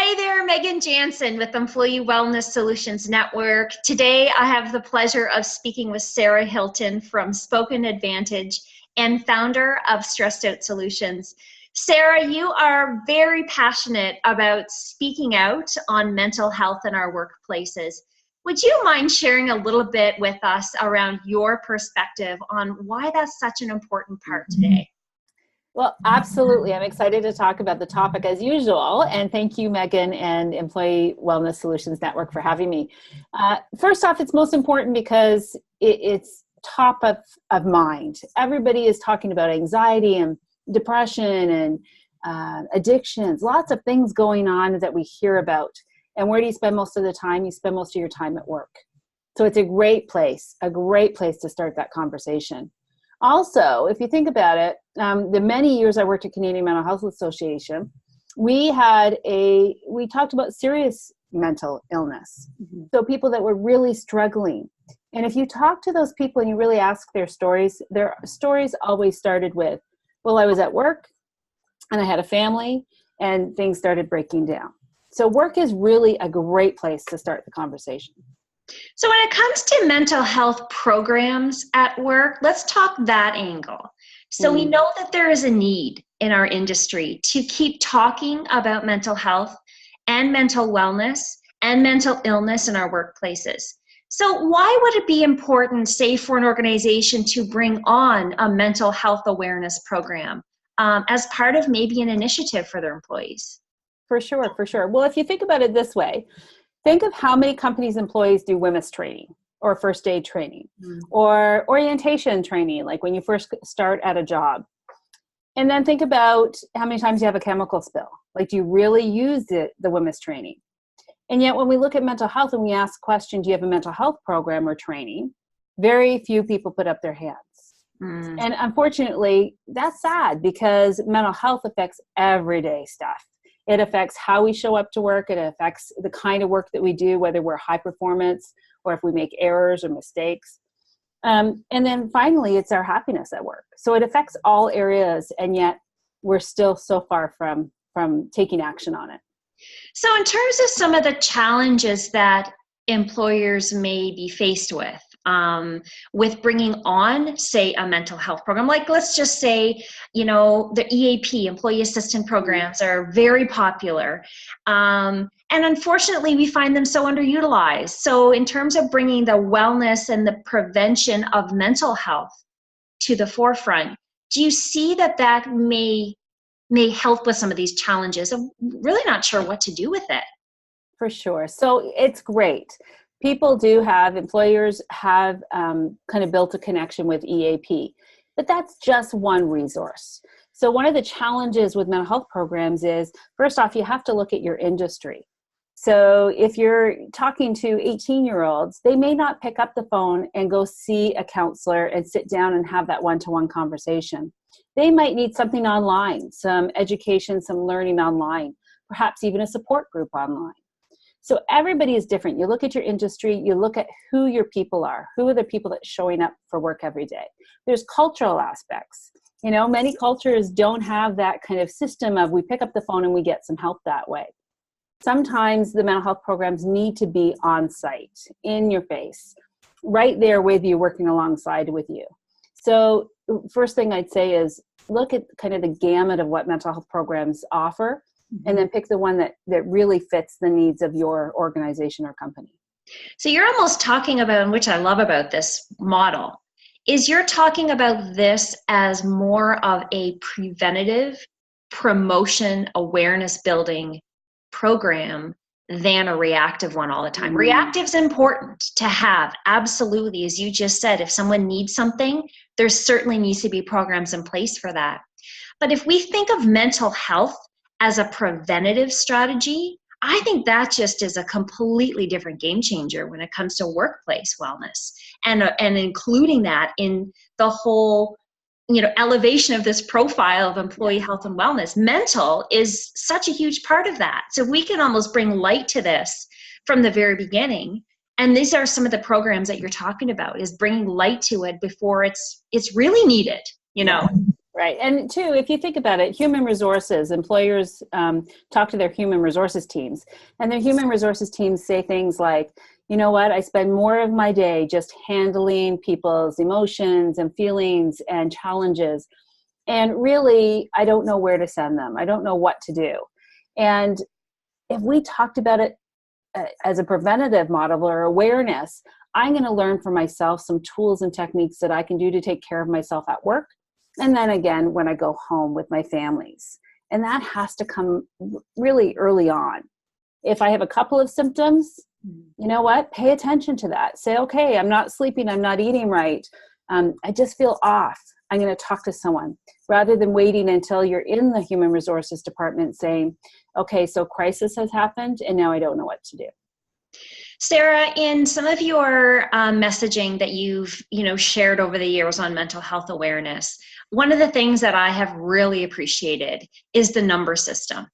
Hi there, Megan Jansen with Employee Wellness Solutions Network. Today, I have the pleasure of speaking with Sarah Hilton from Spoken Advantage and founder of Stressed Out Solutions. Sarah, you are very passionate about speaking out on mental health in our workplaces. Would you mind sharing a little bit with us around your perspective on why that's such an important part today? Well, absolutely. I'm excited to talk about the topic as usual. And thank you, Megan and Employee Wellness Solutions Network for having me. First off, it's most important because it's top of mind. Everybody is talking about anxiety and depression and addictions, lots of things going on that we hear about. And where do you spend most of the time? You spend most of your time at work. So it's a great place to start that conversation. Also, if you think about it, the many years I worked at Canadian Mental Health Association, we talked about serious mental illness. Mm-hmm. So people that were really struggling. And if you talk to those people and you really ask their stories always started with, well, I was at work and I had a family and things started breaking down. So work is really a great place to start the conversation. So when it comes to mental health programs at work, let's talk that angle. So we know that there is a need in our industry to keep talking about mental health and mental wellness and mental illness in our workplaces. So why would it be important, say, for an organization to bring on a mental health awareness program as part of maybe an initiative for their employees? For sure. Well, if you think about it this way, think of how many companies' employees do WMIS training or first aid training or orientation training, like when you first start at a job. And then think about how many times you have a chemical spill. Like, do you really use the WMIS training? And yet when we look at mental health and we ask the question, do you have a mental health program or training? Very few people put up their hands. And unfortunately, that's sad because mental health affects everyday stuff. It affects how we show up to work. It affects the kind of work that we do, whether we're high performance or if we make errors or mistakes. And then finally, it's our happiness at work. So it affects all areas, and yet we're still so far from taking action on it. So in terms of some of the challenges that employers may be faced with bringing on, say, a mental health program, like let's just say, the EAP, employee assistance programs, are very popular. And unfortunately, we find them so underutilized. So in terms of bringing the wellness and the prevention of mental health to the forefront, do you see that may help with some of these challenges? I'm really not sure what to do with it. For sure. So it's great. Employers have kind of built a connection with EAP, but that's just one resource. So one of the challenges with mental health programs is, first off, you have to look at your industry. So if you're talking to 18-year-olds, they may not pick up the phone and go see a counselor and sit down and have that one-to-one conversation. They might need something online, some education, some learning online, perhaps even a support group online. So everybody is different. You look at your industry, you look at who your people are. Who are the people that are showing up for work every day? There's cultural aspects. Many cultures don't have that kind of system of we pick up the phone and we get some help that way. Sometimes the mental health programs need to be on site, in your face, right there with you, working alongside with you. So first thing I'd say is look at kind of the gamut of what mental health programs offer, and then pick the one that really fits the needs of your organization or company. So you're almost talking about, and which I love about this model, is you're talking about this as more of a preventative promotion, awareness building program than a reactive one all the time. Reactive's important to have, absolutely. As you just said, if someone needs something, there certainly needs to be programs in place for that. But if we think of mental health as a preventative strategy, I think that just is a completely different game changer when it comes to workplace wellness and including that in the whole, elevation of this profile of employee health and wellness. Mental is such a huge part of that. So we can almost bring light to this from the very beginning. And these are some of the programs that you're talking about, is bringing light to it before it's really needed, Right. And two, if you think about it, human resources, employers talk to their human resources teams, and their human resources teams say things like, you know what, I spend more of my day just handling people's emotions and feelings and challenges. And really, I don't know where to send them. I don't know what to do. And if we talked about it as a preventative model or awareness, I'm going to learn for myself some tools and techniques that I can do to take care of myself at work. And then again, when I go home with my families. And that has to come really early on. If I have a couple of symptoms, you know what? Pay attention to that. Say, okay, I'm not sleeping, I'm not eating right. I just feel off. I'm going to talk to someone, rather than waiting until you're in the human resources department saying, okay, so crisis has happened and now I don't know what to do. Sarah, in some of your messaging that you've shared over the years on mental health awareness, one of the things that I have really appreciated is the number system.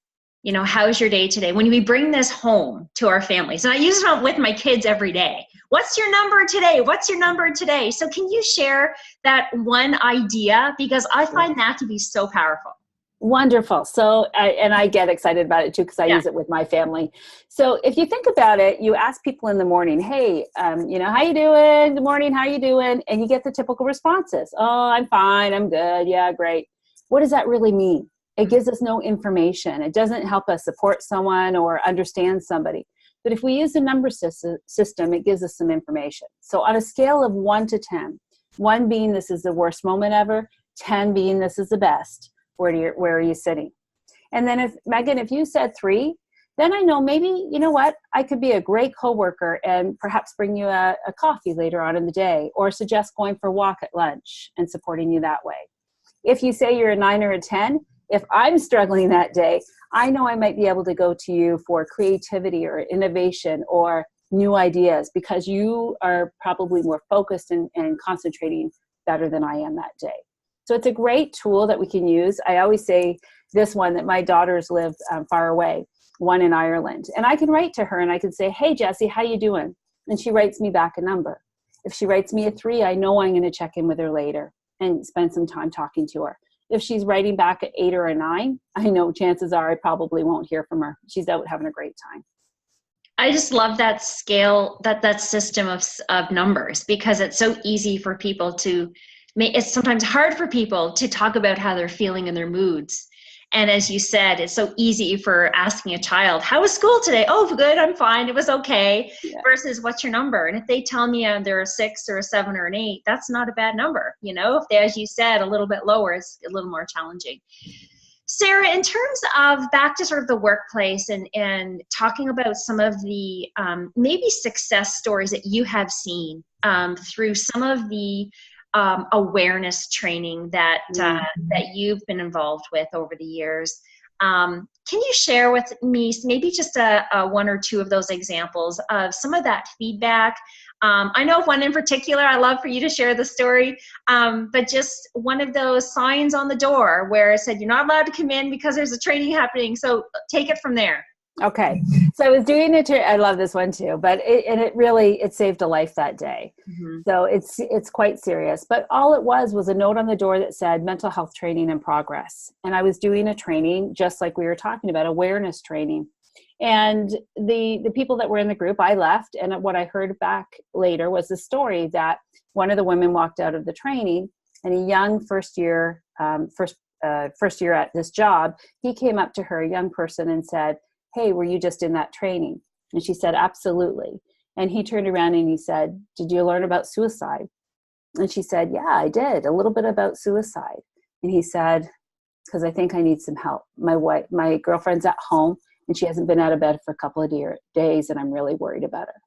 How's your day today? When we bring this home to our families, and I use it with my kids every day. What's your number today? What's your number today? So can you share that one idea? Because I find that to be so powerful. Wonderful. So, I get excited about it too, because I use it with my family. So if you think about it, you ask people in the morning, hey, how you doing? Good morning. How you doing? And you get the typical responses. Oh, I'm fine. I'm good. Yeah, great. What does that really mean? It gives us no information. It doesn't help us support someone or understand somebody. But if we use the number system, it gives us some information. So on a scale of 1 to 10, 1 being this is the worst moment ever, 10 being this is the best, where are you sitting? And then if you said 3, then I know maybe, you know what, I could be a great coworker and perhaps bring you a coffee later on in the day, or suggest going for a walk at lunch and supporting you that way. If you say you're a 9 or a 10, if I'm struggling that day, I know I might be able to go to you for creativity or innovation or new ideas, because you are probably more focused and concentrating better than I am that day. So it's a great tool that we can use. I always say this one, that my daughters live far away, one in Ireland. And I can write to her and I can say, hey, Jessie, how you doing? And she writes me back a number. If she writes me a 3, I know I'm going to check in with her later and spend some time talking to her. If she's writing back at 8 or a 9, I know chances are I probably won't hear from her. She's out having a great time. I just love that scale, that system of numbers, because it's so easy for people to it's sometimes hard for people to talk about how they're feeling and their moods. And as you said, it's so easy for asking a child, how was school today? Oh, good, I'm fine, it was okay. Yeah. Versus what's your number? And if they tell me they're a 6 or a 7 or an 8, that's not a bad number. If they, as you said, a little bit lower, it's a little more challenging. Sarah, in terms of back to sort of the workplace and talking about some of the maybe success stories that you have seen through some of the awareness training that you've been involved with over the years. Can you share with me maybe just a 1 or 2 of those examples of some of that feedback? I know of one in particular. I love for you to share the story, but just one of those signs on the door where it said, you're not allowed to come in because there's a training happening. So take it from there. Okay. So I was doing it. I love this one too, but it saved a life that day. Mm-hmm. So it's quite serious, but all it was a note on the door that said mental health training in progress. And I was doing a training, just like we were talking about, awareness training. And the people that were in the group, I left. And what I heard back later was the story that one of the women walked out of the training, and a young first year at this job, he came up to her, a young person, and said, hey, were you just in that training? And she said, absolutely. And he turned around and he said, did you learn about suicide? And she said, yeah, I did, a little bit about suicide. And he said, because I think I need some help. My girlfriend's at home and she hasn't been out of bed for a couple of days, and I'm really worried about her.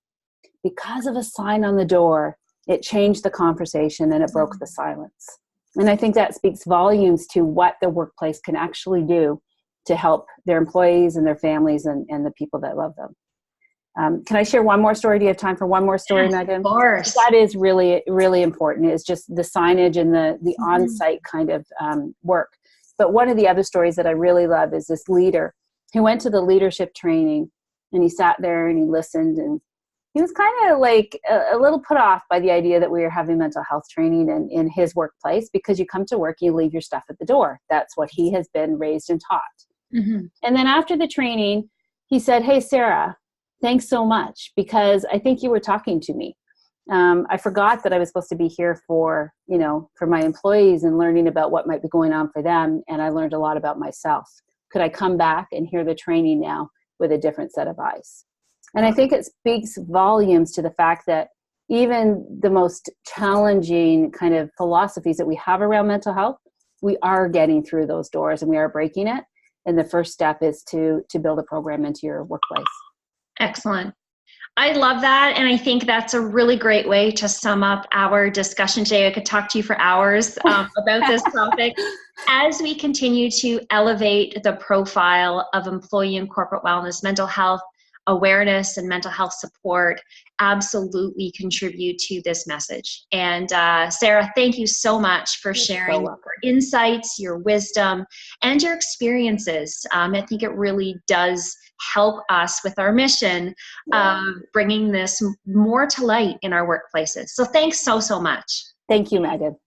Because of a sign on the door, it changed the conversation and it broke the silence. And I think that speaks volumes to what the workplace can actually do to help their employees and their families and the people that love them. Can I share one more story? Do you have time for one more story, yes, Megan? Of course. That is really, really important. It's just the signage and the on-site kind of work. But one of the other stories that I really love is this leader who went to the leadership training, and he sat there and he listened, and he was kind of like a little put off by the idea that we were having mental health training in his workplace, because you come to work, you leave your stuff at the door. That's what he has been raised and taught. Mm-hmm. And then after the training, he said, "Hey, Sarah, thanks so much, because I think you were talking to me. I forgot that I was supposed to be here for my employees and learning about what might be going on for them. And I learned a lot about myself. Could I come back and hear the training now with a different set of eyes?" And I think it speaks volumes to the fact that even the most challenging kind of philosophies that we have around mental health, we are getting through those doors and we are breaking it. And the first step is to build a program into your workplace. Excellent. I love that. And I think that's a really great way to sum up our discussion today. I could talk to you for hours about this topic. As we continue to elevate the profile of employee and corporate wellness, mental health awareness and mental health support absolutely contribute to this message. And Sarah, thank you so much for sharing your insights, your wisdom, and your experiences. I think it really does help us with our mission of bringing this more to light in our workplaces. So thanks so much. Thank you, Megan.